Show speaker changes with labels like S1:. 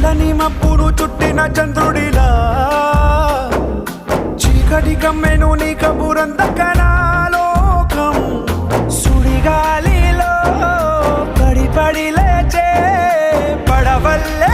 S1: నల్లని మబ్బును చుట్టిన చంద్రుడిలా చీకటి కమ్మెను నీ కబురందకనాలోకం సుడిగాలిలో పడి పడి లేచే పడవల్లే